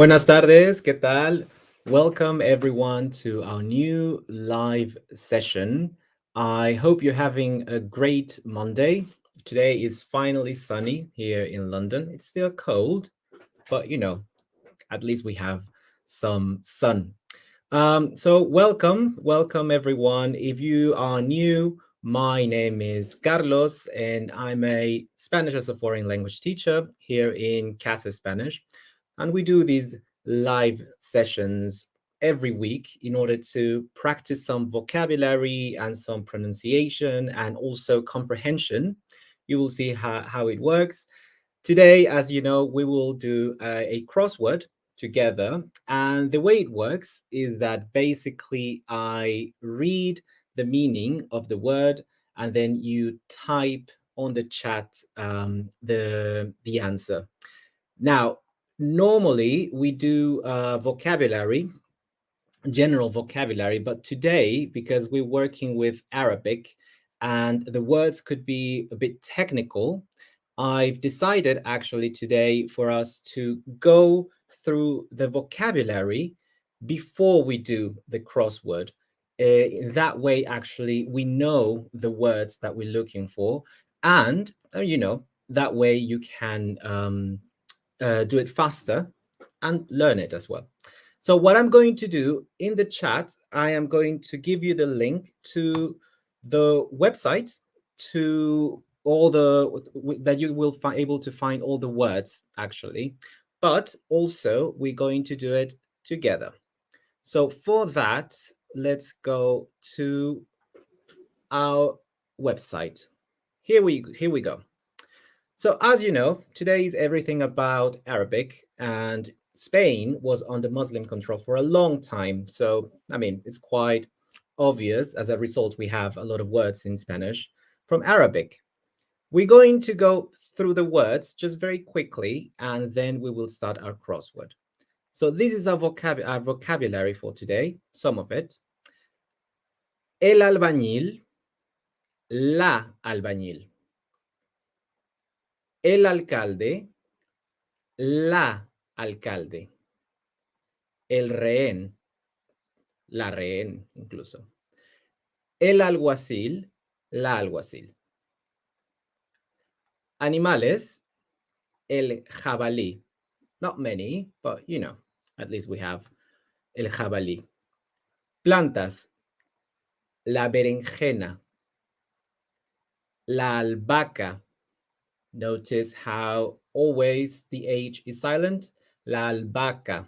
Buenas tardes, ¿qué tal? Welcome everyone to our new live session. I hope you're having a great Monday. Today is finally sunny here in London. It's still cold, but at least we have some sun. So welcome everyone. If you are new, my name is Carlos and I'm a Spanish as a foreign language teacher here in Casa Spanish. And we do these live sessions every week in order to practice some vocabulary and some pronunciation and also comprehension. You will see how it works. Today, as you know, we will do a crossword together. And the way it works is that basically I read the meaning of the word and then you type on the chat the answer. Now, normally we do vocabulary, general vocabulary, but today, because we're working with Arabic and the words could be a bit technical, I've decided actually today for us to go through the vocabulary before we do the crossword. That way, actually, we know the words that we're looking for, and that way you can do it faster and learn it as well. So what I'm going to do in the chat, I am going to give you the link to the website, to all that you will be able to find all the words actually, but also we're going to do it together. So for that, let's go to our website. Here we go. So as you know, today is everything about Arabic, and Spain was under Muslim control for a long time. So, I mean, it's quite obvious. As a result, we have a lot of words in Spanish from Arabic. We're going to go through the words just very quickly, and then we will start our crossword. So this is our vocabulary for today, some of it. El albañil, la albañil. El alcalde, la alcalde. El rehén, la rehén incluso. El alguacil, la alguacil. Animales, el jabalí. Not many, but at least we have el jabalí. Plantas, la berenjena. La albahaca. Notice how always the H is silent. La albahaca.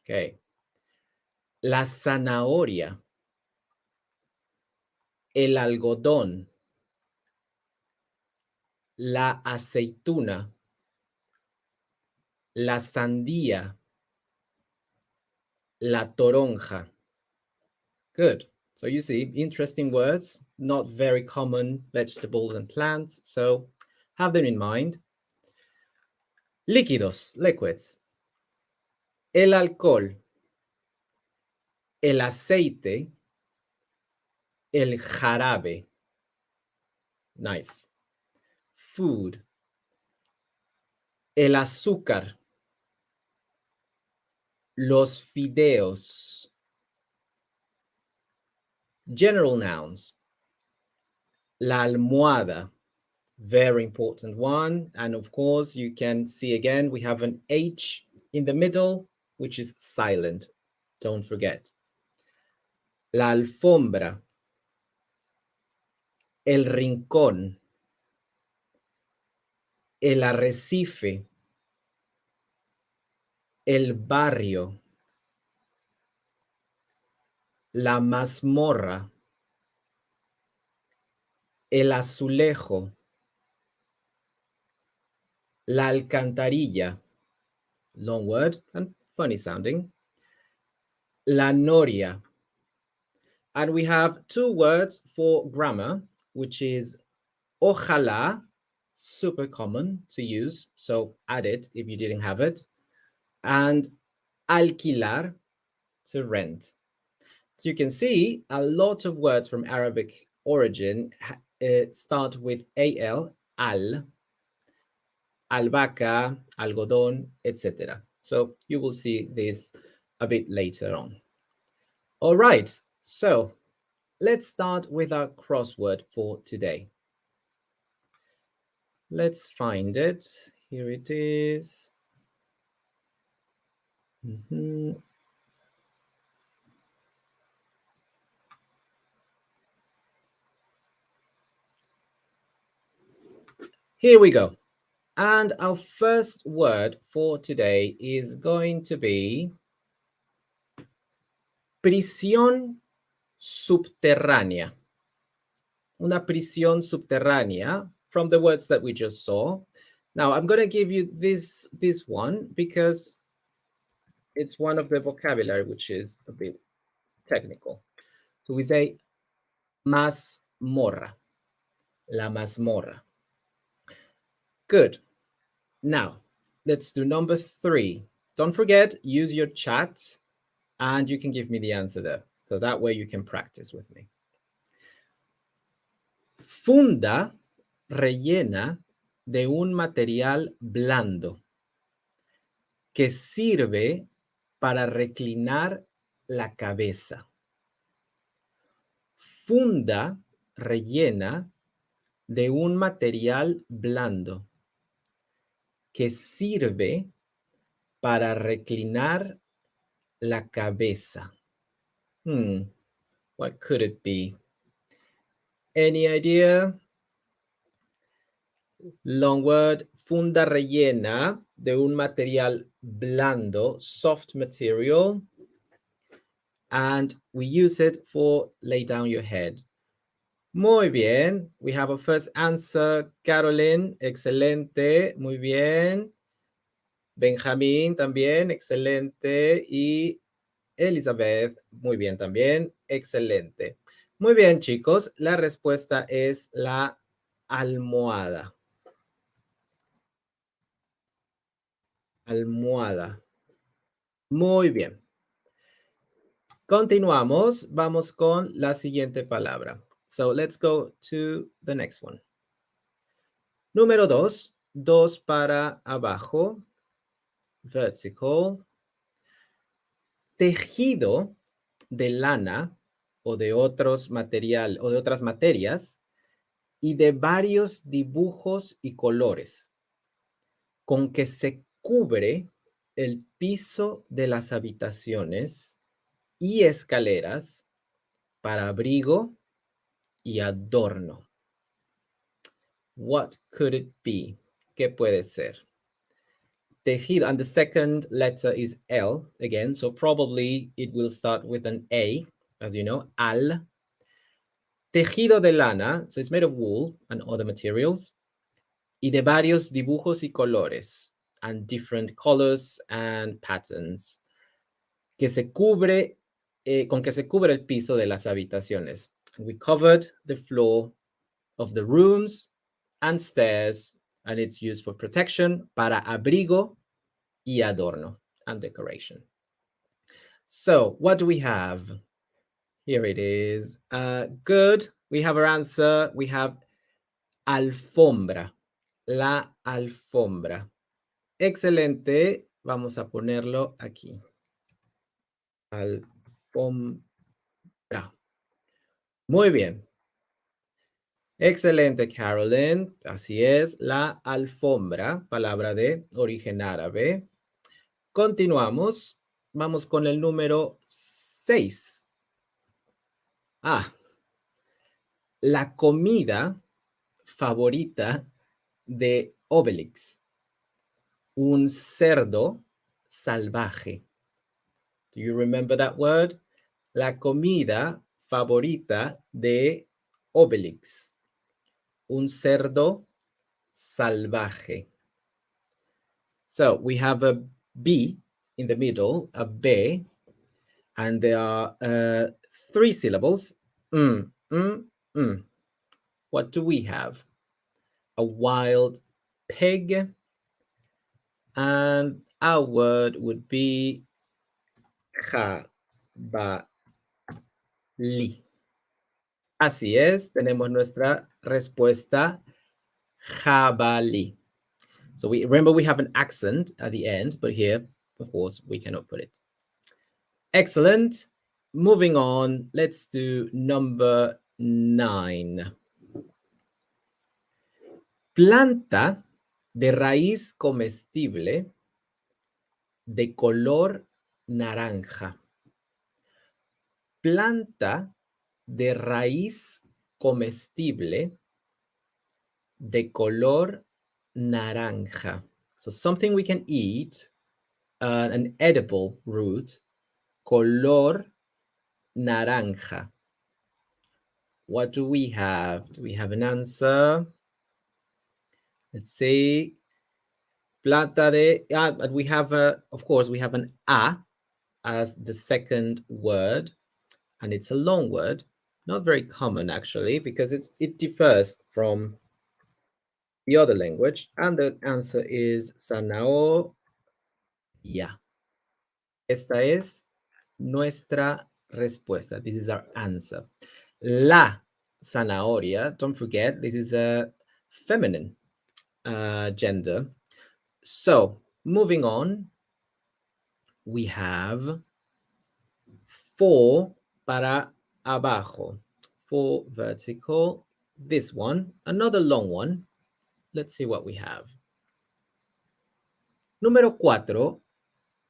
Okay. La zanahoria. El algodón. La aceituna. La sandía. La toronja. Good. So you see, interesting words, not very common vegetables and plants. So have them in mind. Líquidos, liquids. El alcohol. El aceite. El jarabe. Nice. Food. El azúcar. Los fideos. General nouns. La almohada. Very important one. And of course, you can see again, we have an H in the middle, which is silent. Don't forget. La alfombra. El rincón. El arrecife. El barrio. La mazmorra. El azulejo. La alcantarilla. Long word and funny sounding. La noria. And we have two words for grammar, which is ojalá, super common to use, so add it if you didn't have it, and alquilar, to rent. So you can see a lot of words from Arabic origin start with al, albahaca, algodón, etc. So you will see this a bit later on. All right, so let's start with our crossword for today. Let's find it. Here it is. Here we go. And our first word for today is going to be prisión subterránea. Una prisión subterránea, from the words that we just saw. Now, I'm going to give you this one because it's one of the vocabulary which is a bit technical. So we say mazmorra, la mazmorra. Good. Now, let's do number 3. Don't forget, use your chat and you can give me the answer there. So that way you can practice with me. Funda rellena de un material blando que sirve para reclinar la cabeza. Funda rellena de un material blando que sirve para reclinar la cabeza. What could it be? Any idea? Long word, funda rellena de un material blando, soft material, and we use it for lay down your head. Muy bien, we have a first answer, Caroline, excelente, muy bien. Benjamín también, excelente, y Elizabeth, muy bien también, excelente. Muy bien, chicos, la respuesta es la almohada. Almohada. Muy bien. Continuamos, vamos con la siguiente palabra. So let's go to the next one. Número 2, 2 para abajo, vertical. Tejido de lana o de otros material o de otras materias y de varios dibujos y colores, con que se cubre el piso de las habitaciones y escaleras para abrigo y adorno. What could it be? ¿Qué puede ser? Tejido, and the second letter is L again, so probably it will start with an A, as you know, al. Tejido de lana, so it's made of wool and other materials, y de varios dibujos y colores, and different colors and patterns, que se cubre, con que se cubre el piso de las habitaciones. And we covered the floor of the rooms and stairs, and it's used for protection, para abrigo y adorno, and decoration. So what do we have? Here it is. Good. We have our answer. We have alfombra. La alfombra. Excelente. Vamos a ponerlo aquí. Alfombra. Muy bien. Excelente, Carolyn. Así es. La alfombra, palabra de origen árabe. Continuamos. Vamos con el número 6. La comida favorita de Obelix. Un cerdo salvaje. Do you remember that word? La comida favorita de Obelix. Un cerdo salvaje. So we have a B in the middle, a B, and there are 3 syllables. What do we have? A wild pig, and our word would be jabalí. Así es, tenemos nuestra respuesta, jabalí. So remember we have an accent at the end, but here of course, we cannot put it. Excellent. Moving on, let's do number 9. Planta de raíz comestible de color naranja. Planta de raíz comestible de color naranja. So something we can eat, an edible root, color naranja. What do we have? Do we have an answer? Let's see. Planta de, but we have of course, we have an a as the second word, and it's a long word. Not very common actually, because it differs from the other language, and the answer is zanahoria. Esta es nuestra respuesta. This is our answer. La zanahoria, don't forget, this is a feminine gender. So moving on, we have 4 para abajo, 4 vertical. This one, another long one. Let's see what we have. Número 4,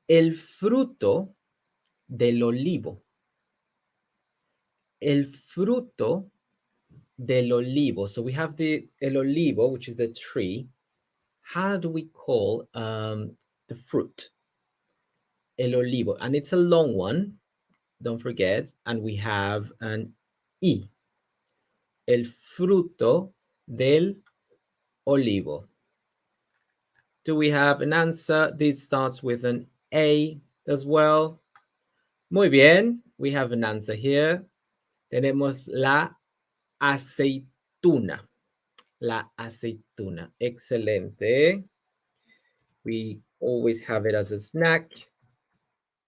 el fruto del olivo. El fruto del olivo. So we have el olivo, which is the tree. How do we call the fruit? El olivo. And it's a long one, don't forget. And we have an I. El fruto del olivo. Do we have an answer? This starts with an A as well. Muy bien. We have an answer here. Tenemos la aceituna. La aceituna. Excelente. We always have it as a snack,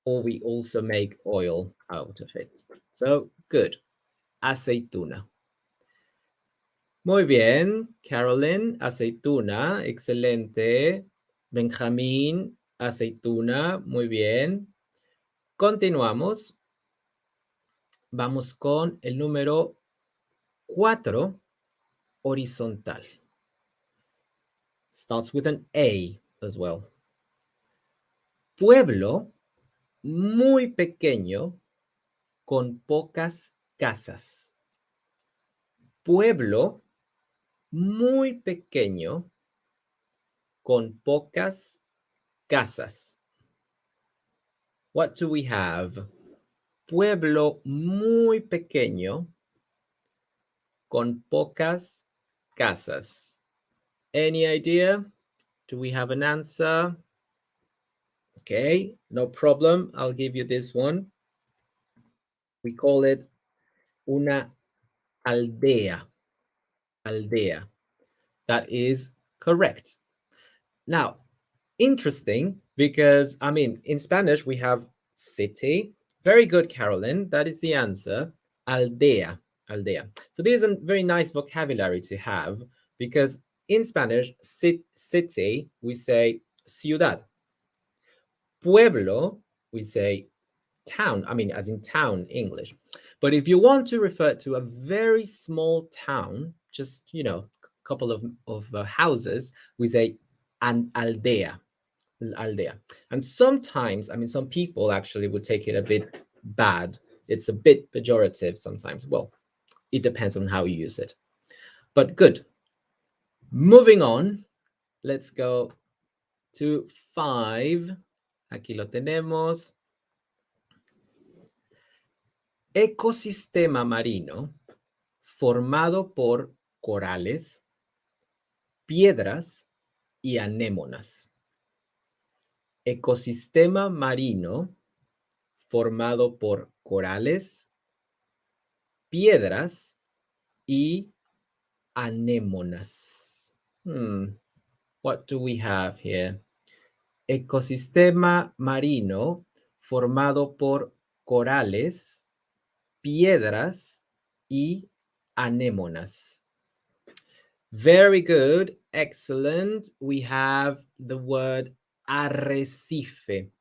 or we also make oil out of it. So good. Aceituna. Muy bien, Carolyn, aceituna, excelente. Benjamín, aceituna, muy bien. Continuamos. Vamos con el número 4, horizontal. Starts with an A as well. Pueblo muy pequeño con pocas casas. Pueblo muy pequeño con pocas casas. What do we have? Pueblo muy pequeño con pocas casas. Any idea? Do we have an answer? Okay, no problem. I'll give you this one. We call it una aldea. Aldea. That is correct. Now, interesting, because I mean, in Spanish we have city. Very good, Carolyn. That is the answer. Aldea. Aldea. So this is a very nice vocabulary to have, because in Spanish, city, we say ciudad. Pueblo, we say town. I mean, as in town English. But if you want to refer to a very small town, just, you know, a couple of houses, we say an aldea. Aldea. And sometimes, I mean, some people actually would take it a bit bad. It's a bit pejorative sometimes. Well, it depends on how you use it. But good. Moving on, let's go to 5. Aquí lo tenemos. Ecosistema marino formado por corales, piedras y anémonas. Ecosistema marino formado por corales, piedras y anémonas. What do we have here? Ecosistema marino formado por corales, piedras y anémonas. Very good. Excellent. We have the word arrecife.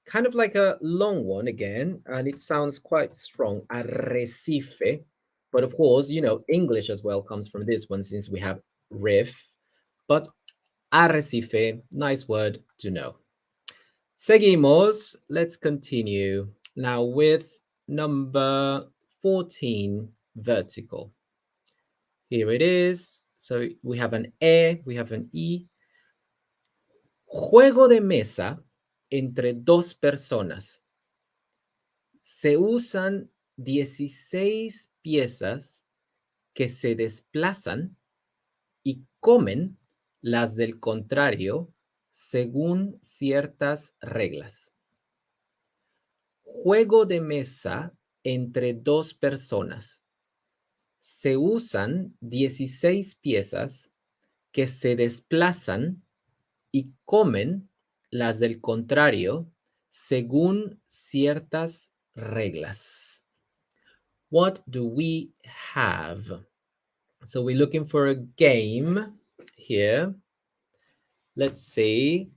kind of like a long one again, and it sounds quite strong. Arrecife. But of course, English as well comes from this one since we have riff. But arrecife, nice word to know. Seguimos. Let's continue now with number 14, vertical. Here it is. So we have an E, we have an I. Juego de mesa entre dos personas. Se usan 16 piezas que se desplazan y comen las del contrario según ciertas reglas. Juego de mesa entre dos personas. Se usan 16 piezas que se desplazan y comen las del contrario según ciertas reglas. What do we have? So we're looking for a game here. Let's see.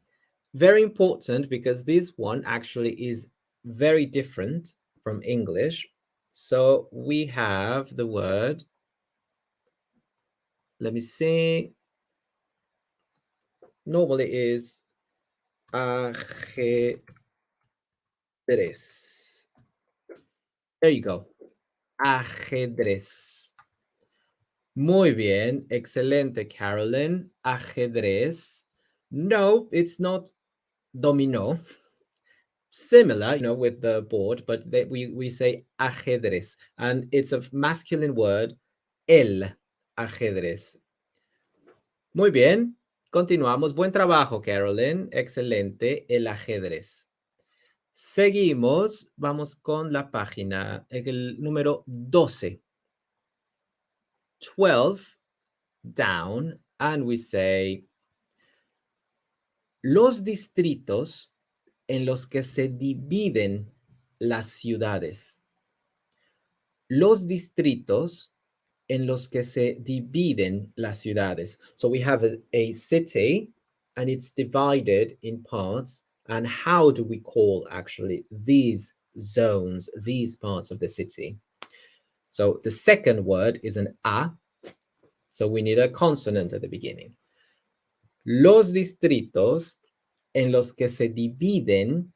Very important because this one actually is very different from English. So we have the word, let me see, normally is ajedrez. There you go. Ajedrez. Muy bien. Excelente, Carolyn. Ajedrez. No, it's not domino. Similar, with the board, but we say ajedrez. And it's a masculine word, el ajedrez. Muy bien. Continuamos. Buen trabajo, Carolyn. Excelente. El ajedrez. Seguimos. Vamos con la página, el número 12. 12 down, and we say, los distritos en los que se dividen las ciudades. Los distritos en los que se dividen las ciudades. So we have a city and it's divided in parts. And how do we call actually these zones, these parts of the city? So the second word is an A. So we need a consonant at the beginning. Los distritos en los que se dividen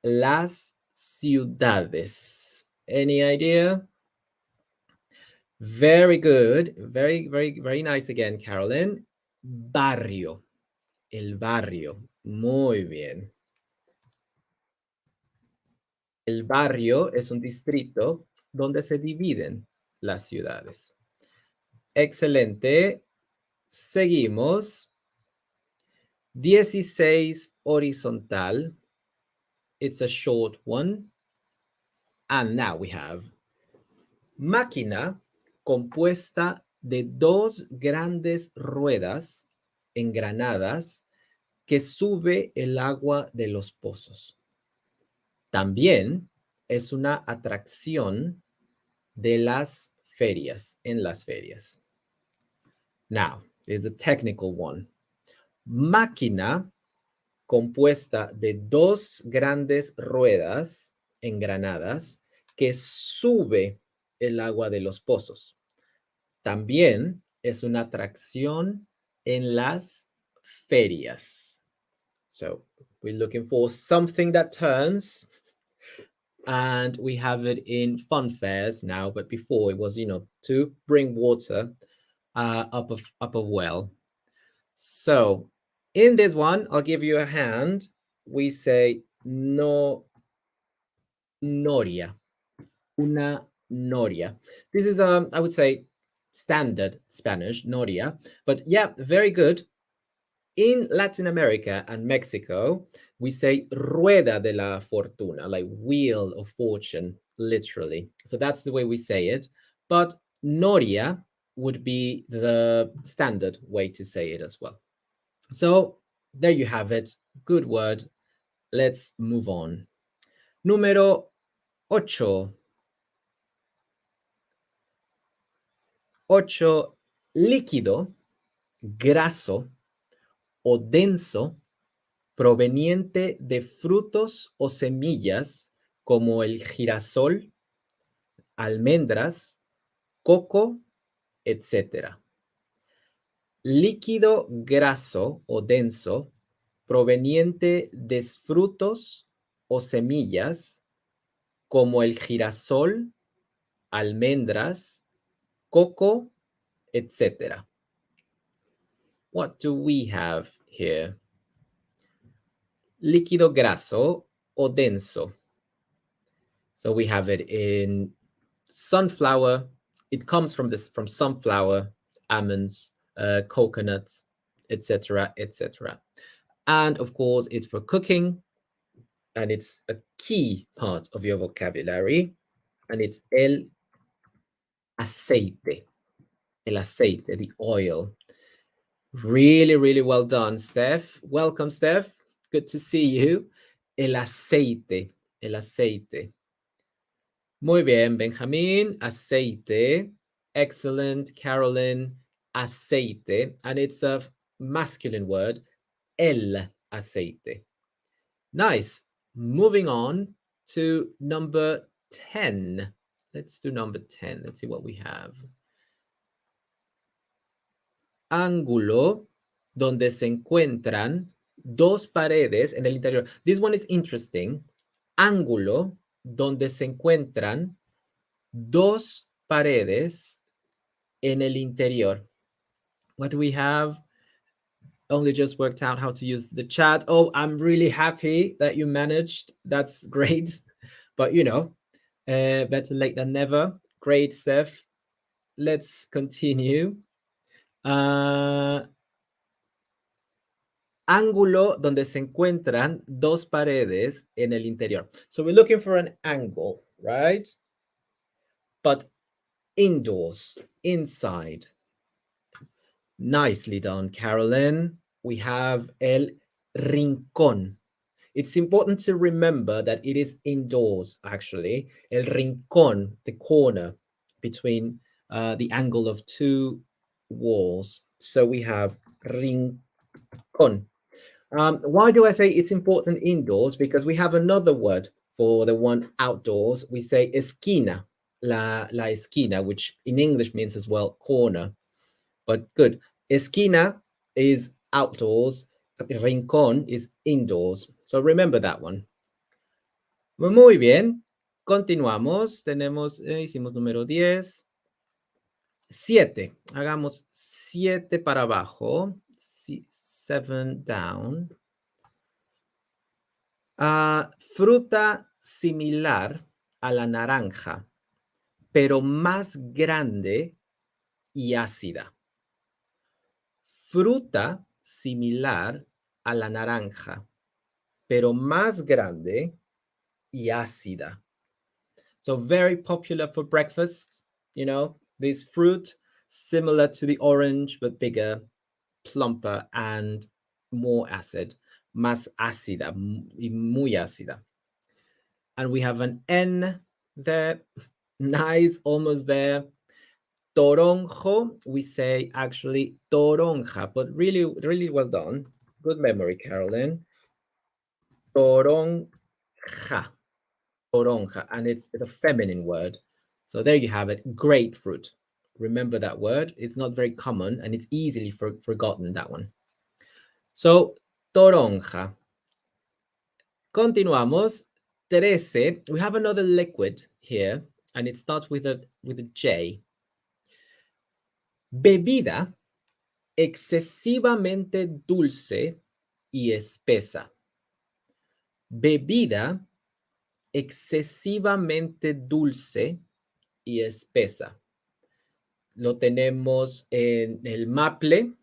las ciudades. Any idea? Very good. Very, very, very nice again, Carolyn. Barrio. El barrio. Muy bien. El barrio es un distrito donde se dividen las ciudades. Excelente. Seguimos. 16 horizontal. It's a short one. And now we have máquina compuesta de dos grandes ruedas engranadas que sube el agua de los pozos. También es una atracción de las ferias, en las ferias. Now, is a technical one. Máquina compuesta de dos grandes ruedas engranadas que sube el agua de los pozos. También es una atracción en las ferias. So we're looking for something that turns, and we have it in fun fairs now, but before it was, to bring water up a well. So in this one, I'll give you a hand. We say no noria, una noria. This is, I would say, standard Spanish, noria, but yeah, very good. In Latin America and Mexico, we say rueda de la fortuna, like wheel of fortune, literally. So that's the way we say it. But noria would be the standard way to say it as well. So there you have it. Good word. Let's move on. Número 8. 8. Líquido, graso o denso, proveniente de frutos o semillas como el girasol, almendras, coco, etc. Líquido graso o denso proveniente de frutos o semillas como el girasol, almendras, coco, etc. What do we have here? Líquido graso o denso. So we have it in sunflower. It comes from sunflower, almonds, coconuts, etc., etc. And of course, it's for cooking, and it's a key part of your vocabulary, and it's el aceite. El aceite, the oil. Really, really well done, Steph. Welcome, Steph. Good to see you. El aceite. El aceite. Muy bien, Benjamin. Aceite. Excellent, Carolyn. Aceite. And it's a masculine word. El aceite. Nice. Moving on to number 10. Let's do number 10. Let's see what we have. Ángulo donde se encuentran dos paredes en el interior. This one is interesting. Ángulo donde se encuentran dos paredes en el interior. What do we have? Only just worked out how to use the chat. Oh, I'm really happy that you managed. That's great. But better late than never. Great, Steph. Let's continue. Ángulo donde se encuentran dos paredes en el interior. So we're looking for an angle, right? But indoors, inside. Nicely done, Carolyn. We have el rincón. It's important to remember that it is indoors, actually. El rincón, the corner between the angle of two walls. So we have rincón. Why do I say it's important indoors? Because we have another word for the one outdoors. We say esquina, la esquina, which in English means as well corner. But good. Esquina is outdoors. Rincón is indoors. So remember that one. Muy bien. Continuamos. Hicimos número 10. 7. Hagamos 7 para abajo. 7 down. Fruta similar a la naranja, pero más grande y ácida. Fruta similar a la naranja, pero más grande y ácida. So very popular for breakfast, this fruit similar to the orange, but bigger, plumper, and more acid. Más ácida y muy ácida. And we have an N there. Nice, almost there. Toronjo, we say actually toronja, but really, really well done. Good memory, Carolyn. Toronja. Toronja, and it's a feminine word. So there you have it, grapefruit. Remember that word. It's not very common, and it's easily forgotten, that one. So, toronja. Continuamos. 13. We have another liquid here, and it starts with a J. Bebida excesivamente dulce y espesa. Bebida excesivamente dulce y espesa. Lo tenemos en el maple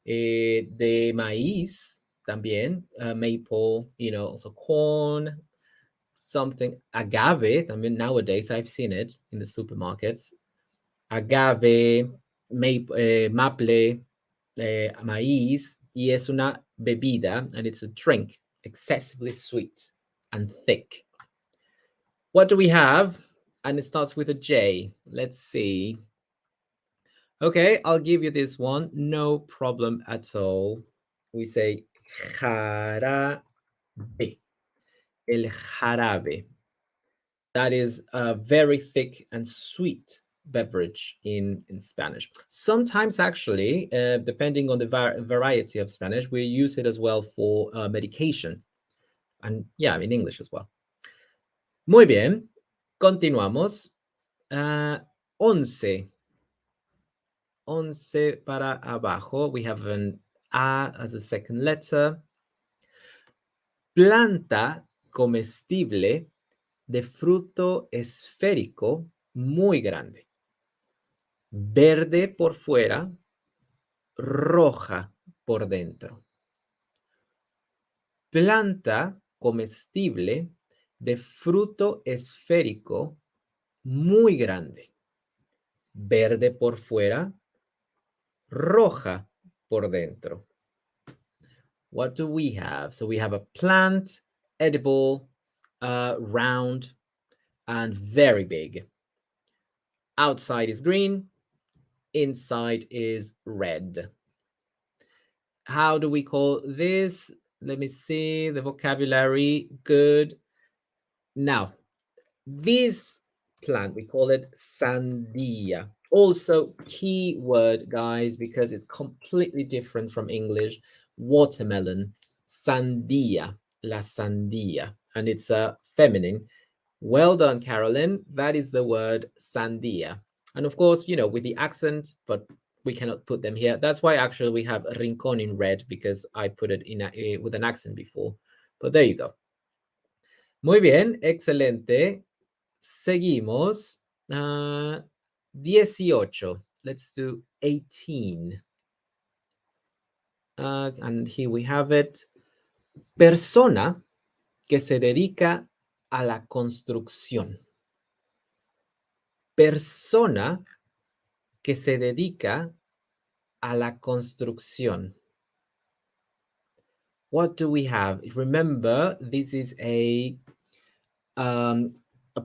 de maíz también, maple, also corn, something, agave, también nowadays I've seen it in the supermarkets. Agave, maple, maíz, y es una bebida, and it's a drink, excessively sweet and thick. What do we have? And it starts with a J. Let's see. Okay, I'll give you this one. No problem at all. We say jarabe. El jarabe. That is a very thick and sweet beverage in Spanish. Sometimes, actually, depending on the variety of Spanish, we use it as well for medication. And yeah, in English as well. Muy bien. Continuamos. 11. 11 para abajo. We have an A as a second letter. Planta comestible de fruto esférico muy grande. Verde por fuera, roja por dentro. Planta comestible de fruto esférico muy grande. Verde por fuera, roja por dentro. What do we have? So we have a plant, edible, round, and very big. Outside is green, inside is red. How do we call this? Let me see the vocabulary. Good. Now, this plant, we call it sandia. Also, key word, guys, because it's completely different from English. Watermelon, sandia, la sandia, and it's a feminine. Well done, Carolyn. That is the word sandia. And of course, you know, with the accent, but we cannot put them here. That's why actually we have rincón in red, because I put it in with an accent before. But there you go. Muy bien, excelente. Seguimos. 18. Let's do 18. And here we have it. Persona que se dedica a la construcción. Persona que se dedica a la construcción. What do we have? Remember, this is a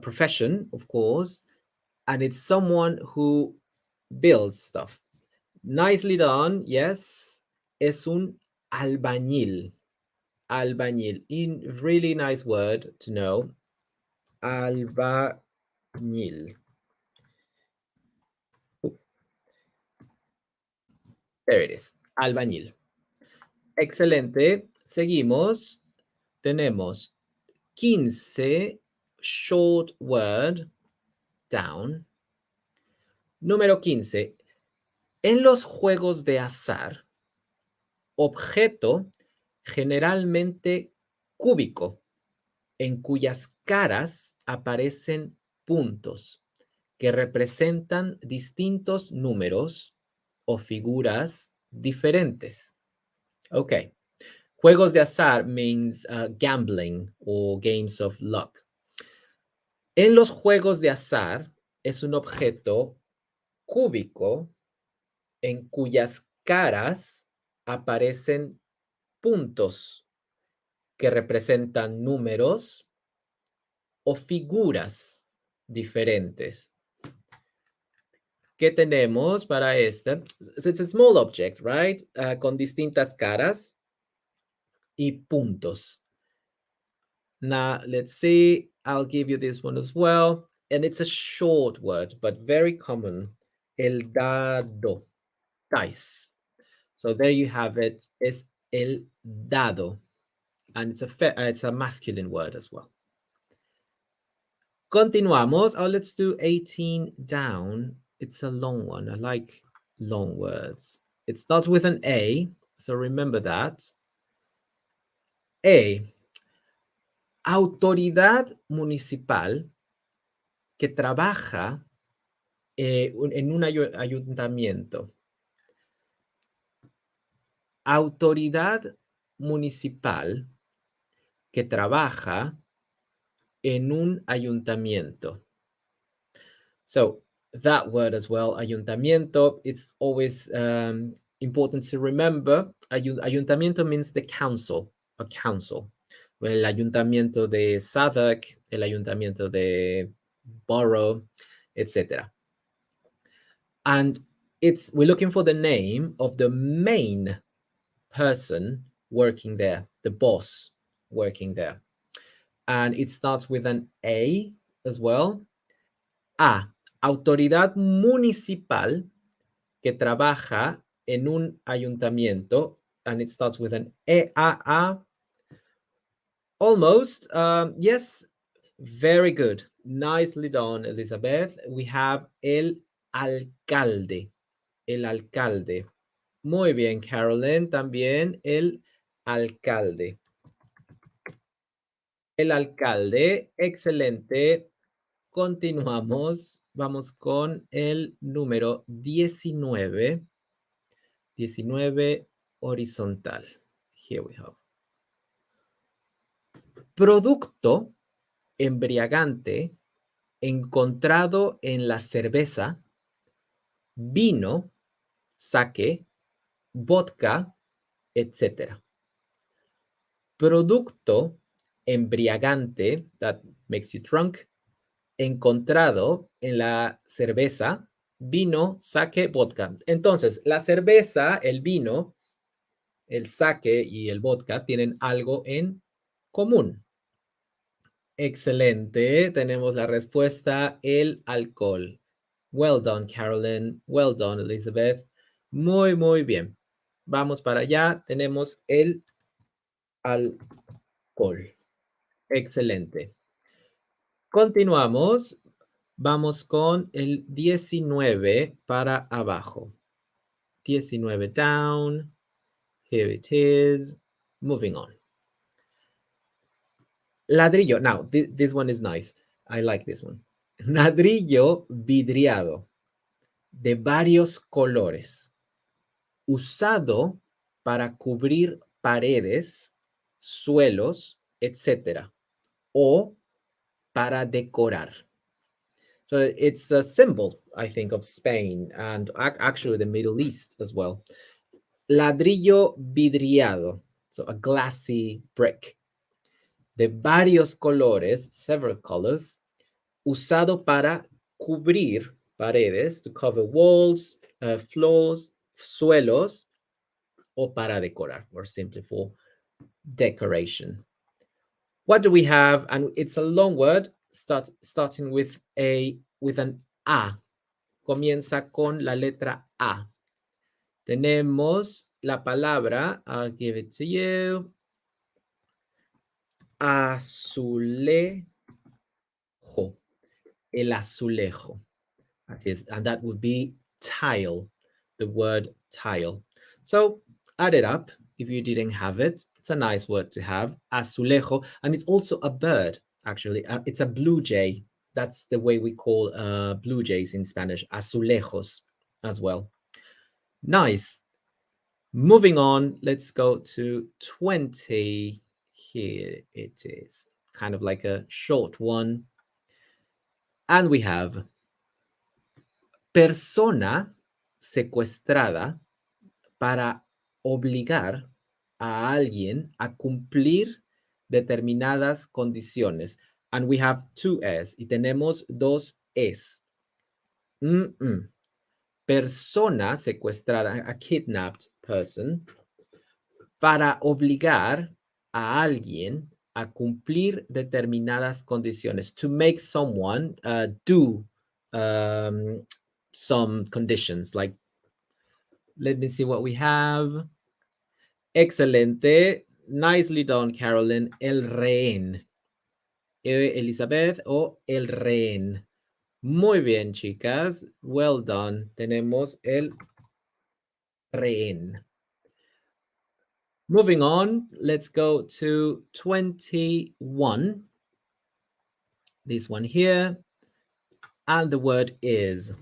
profession, of course, and it's someone who builds stuff. Nicely done, yes. Es un albañil. Albañil. In really nice word to know. Albañil. There it is. Albañil. Excelente. Seguimos. Tenemos 15 short word down. Número 15. En los juegos de azar, objeto generalmente cúbico, en cuyas caras aparecen puntos que representan distintos números o figuras diferentes. Okay. Juegos de azar means gambling or games of luck. En los juegos de azar es un objeto cúbico en cuyas caras aparecen puntos que representan números o figuras diferentes. ¿Qué tenemos para este? So it's a small object, right? Con distintas caras y puntos. Now, let's see. I'll give you this one as well. And it's a short word, but very common. El dado. Dice. So there you have it. Es el dado. And it's a masculine word as well. Continuamos. Oh, let's do 18 down. It's a long one. I like long words. It starts with an A, so remember that. A. Autoridad municipal que trabaja en un ayuntamiento. Autoridad municipal que trabaja en un ayuntamiento. So that word as well, ayuntamiento, it's always important to remember. Ayuntamiento means the council, a council. El ayuntamiento de Southwark, el ayuntamiento de Borough, etc. And we're looking for the name of the main person working there, the boss working there. And it starts with an A as well. A, autoridad municipal que trabaja en un ayuntamiento, and it starts with an E-A-A. Almost, yes, very good. Nicely done, Elizabeth. We have el alcalde, el alcalde. Muy bien, Carolyn, también el alcalde. El alcalde, excelente. Continuamos, vamos con el número 19. 19 horizontal. Here we have. Producto embriagante encontrado en la cerveza, vino, sake, vodka, etc. Producto embriagante, that makes you drunk, encontrado en la cerveza, vino, sake, vodka. Entonces, la cerveza, el vino, el sake y el vodka tienen algo en común. Excelente, tenemos la respuesta, el alcohol. Well done, Carolyn. Well done, Elizabeth. Muy, muy bien. Vamos para allá, tenemos el alcohol. Excelente. Continuamos. Vamos con el 19 para abajo. 19 down. Here it is. Moving on. Ladrillo. Now, this one is nice. I like this one. Ladrillo vidriado de varios colores, usado para cubrir paredes, suelos, etc. o para decorar. So it's a symbol, I think, of Spain and actually the Middle East as well. Ladrillo vidriado, so a glassy brick. De varios colores, several colors, usado para cubrir paredes, to cover walls, floors, suelos, o para decorar, or simply for decoration. What do we have? And it's a long word, starting with an A. Comienza con la letra A. Tenemos la palabra, I'll give it to you, azulejo. El azulejo. That is, and that would be tile, the word tile. So add it up if you didn't have it. It's a nice word to have, azulejo, and it's also a bird, actually. It's a blue jay. That's the way we call blue jays in Spanish, azulejos as well. Nice. Moving on, let's go to 20. Here it is, kind of like a short one. And we have persona secuestrada para obligar a alguien a cumplir determinadas condiciones. And we have two S y tenemos dos S. Persona secuestrada, a kidnapped person, para obligar a alguien a cumplir determinadas condiciones, to make someone do some conditions. Like, let me see what we have. Excelente. Nicely done, Carolyn. El rehén. Elizabeth, o el rehén. Muy bien, chicas. Well done. Tenemos el rehén. Moving on, let's go to 21. This one here. And the word is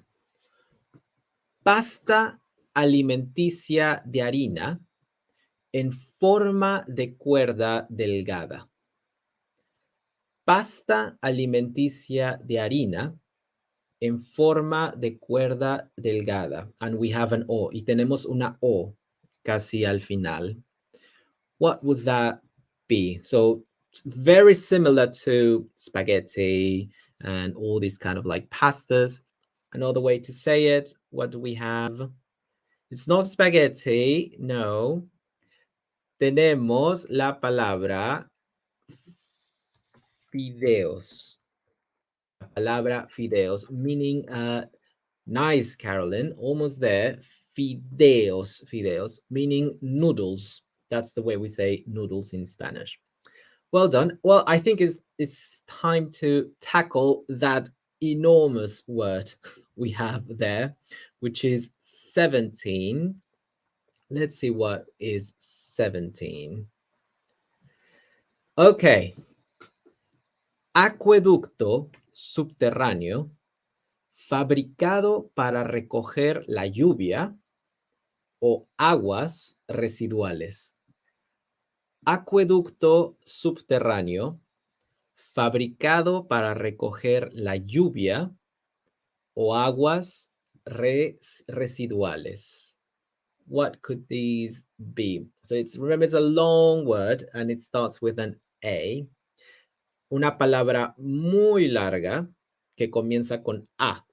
pasta alimenticia de harina en forma de cuerda delgada. Pasta alimenticia de harina en forma de cuerda delgada. And we have an O. Y tenemos una O casi al final. What would that be? So very similar to spaghetti and all these kind of like pastas. Another way to say it, what do we have? It's not spaghetti, no. tenemos la palabra fideos. La palabra fideos, meaning, nice, Carolyn, almost there. Fideos, fideos, meaning noodles. That's the way we say noodles in Spanish. Well done. Well, I think it's time to tackle that enormous word we have there, which is 17. Let's see what is 17. Okay. Acueducto subterráneo fabricado para recoger la lluvia o aguas residuales. Acueducto subterráneo fabricado para recoger la lluvia o aguas residuales. What could these be? So remember, it's a long word and it starts with an A. Una palabra muy larga que comienza con A.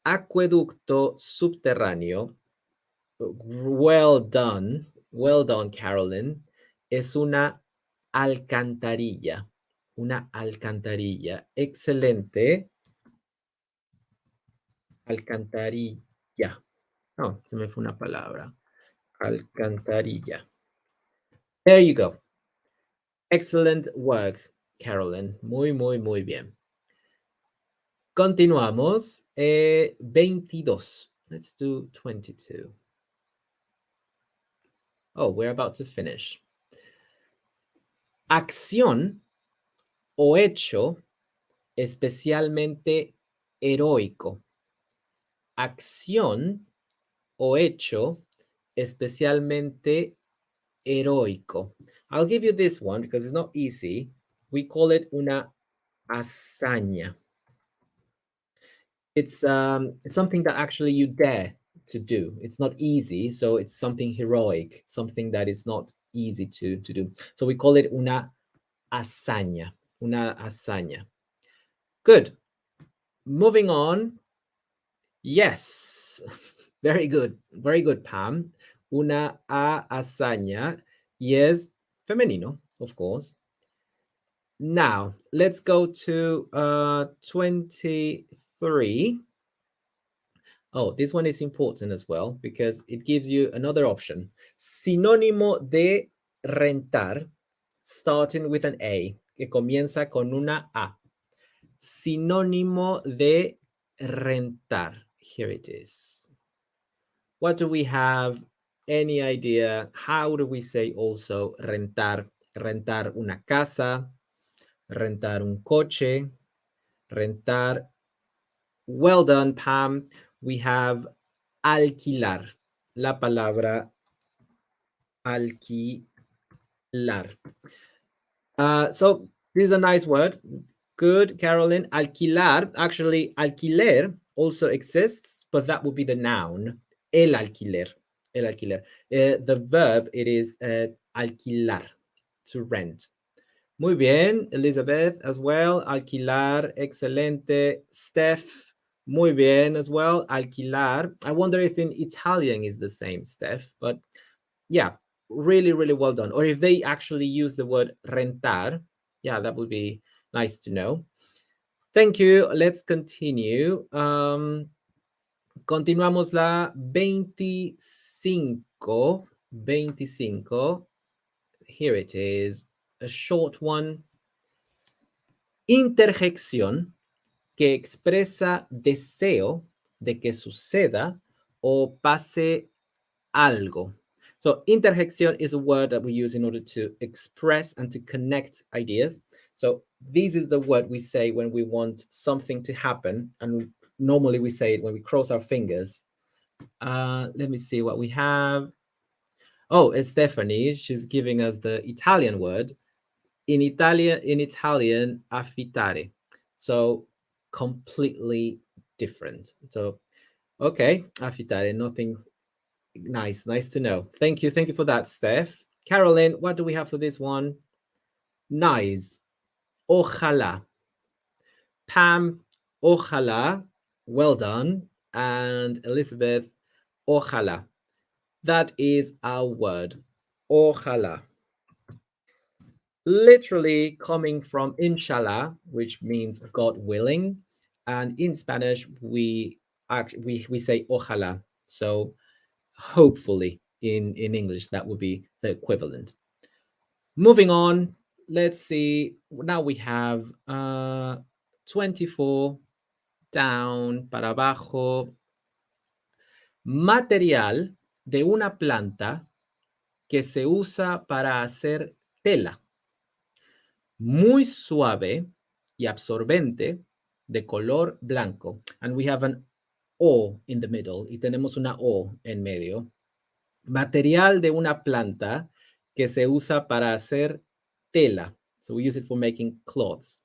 Acueducto subterráneo. Well done, Carolyn. Es una alcantarilla. Una alcantarilla. Excelente. Alcantarilla. Oh, se me fue una palabra. Alcantarilla. There you go. Excellent work, Carolyn. Muy, muy, muy bien. Continuamos. 22. Let's do 22. Oh, we're about to finish. Acción o hecho especialmente heroico. Acción o hecho especialmente heroico. I'll give you this one because it's not easy. We call it una hazaña. It's something that actually you dare to do. It's not easy, so it's something heroic, something that is not easy to do. So we call it una hazaña. Una hazaña. Good. Moving on. Yes. Very good. Very good, Pam. Una hazaña. Yes, femenino, of course. Now, let's go to 23. Oh, this one is important as well because it gives you another option. Sinónimo de rentar, starting with an A, que comienza con una A. Sinónimo de rentar. Here it is. What do we have? Any idea? How do we say also rentar? Rentar una casa, rentar un coche, rentar. Well done, Pam. We have alquilar. La palabra alquilar. So this is a nice word. Good, Carolyn. Alquilar. Actually, alquiler also exists, but that would be the noun. El alquiler. El alquiler. The verb, it is alquilar, to rent. Muy bien, Elizabeth as well. Alquilar, excelente. Steph, muy bien as well. Alquilar. I wonder if in Italian is the same, Steph, but yeah, really, really well done. Or if they actually use the word rentar, yeah, that would be nice to know. Thank you. Let's continue. Continuamos la 25. 25. Here it is. A short one. Interhexion que expresa deseo de que suceda o pase algo. So interhexion is a word that we use in order to express and to connect ideas. So this is the word we say when we want something to happen. And normally we say it when we cross our fingers. Let me see what we have. Oh, it's Stephanie. She's giving us the Italian word. In Italian, affitare. So completely different. So, okay, affitare, nothing. Nice to know. Thank you for that, Steph. Carolyn, what do we have for this one? Nice. Ojalá. Pam, ojalá. Well done. And Elizabeth, ojalá. That is our word. Ojalá. Literally coming from inshallah, which means God willing. And in Spanish, we say ojalá. So hopefully in English, that would be the equivalent. Moving on, let's see. Now we have 24 down, Parabajo. Material de una planta que se usa para hacer tela. Muy suave y absorbente de color blanco. And we have an O in the middle. Y tenemos una O en medio. Material de una planta que se usa para hacer tela. So we use it for making clothes.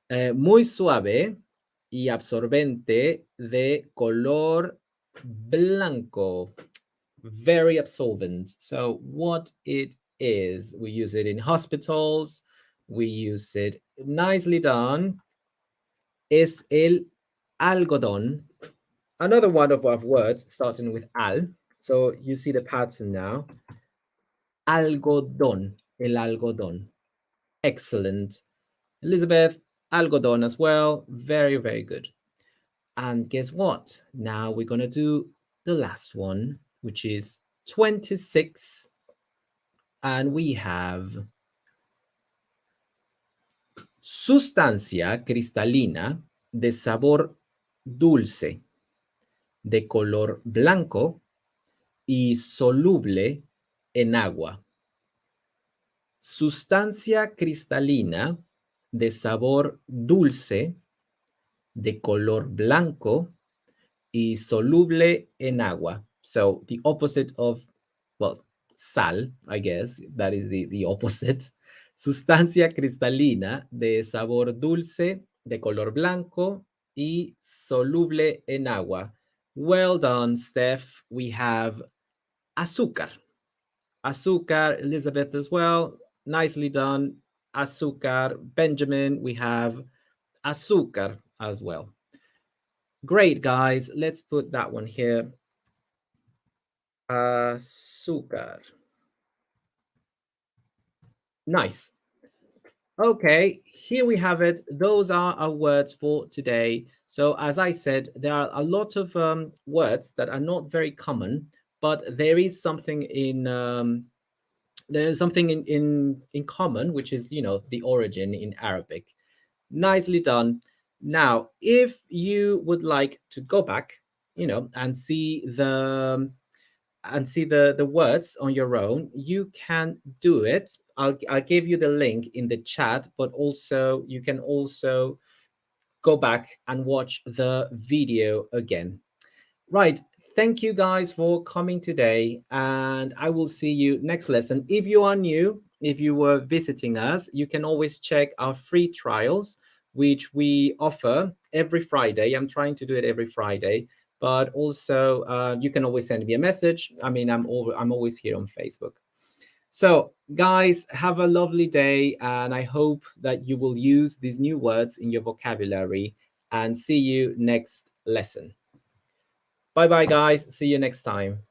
Muy suave y absorbente de color blanco. Very absorbent. So what it is, we use it in hospitals. We use it, nicely done, es el algodón. Another one of our words starting with al. So you see the pattern now. Algodón, el algodón. Excellent. Elizabeth, algodón as well. Very, very good. And guess what? Now we're going to do the last one, which is 26. And we have sustancia cristalina de sabor dulce, de color blanco y soluble en agua. Sustancia cristalina de sabor dulce, de color blanco y soluble en agua. So the opposite of, well, sal, I guess, that is the opposite. Sustancia cristalina de sabor dulce, de color blanco y soluble en agua. Well done, Steph. We have azúcar. Azúcar, Elizabeth as well. Nicely done. Azúcar, Benjamin. We have azúcar as well. Great, guys. Let's put that one here. Azúcar. Nice. Okay, here we have it. Those are our words for today. So as I said, there are a lot of words that are not very common, but there is something in common, which is, you know, the origin in Arabic. Nicely done. Now, if you would like to go back, you know, and see the words on your own, you can do it. I'll give you the link in the chat, but also you can also go back and watch the video again. Right. Thank you guys for coming today, and I will see you next lesson. If you are new, if you were visiting us, you can always check our free trials, which we offer every Friday. I'm trying to do it every Friday, but also you can always send me a message. I mean, I'm always here on Facebook. So, guys, have a lovely day, and I hope that you will use these new words in your vocabulary, and see you next lesson. Bye bye, guys. See you next time.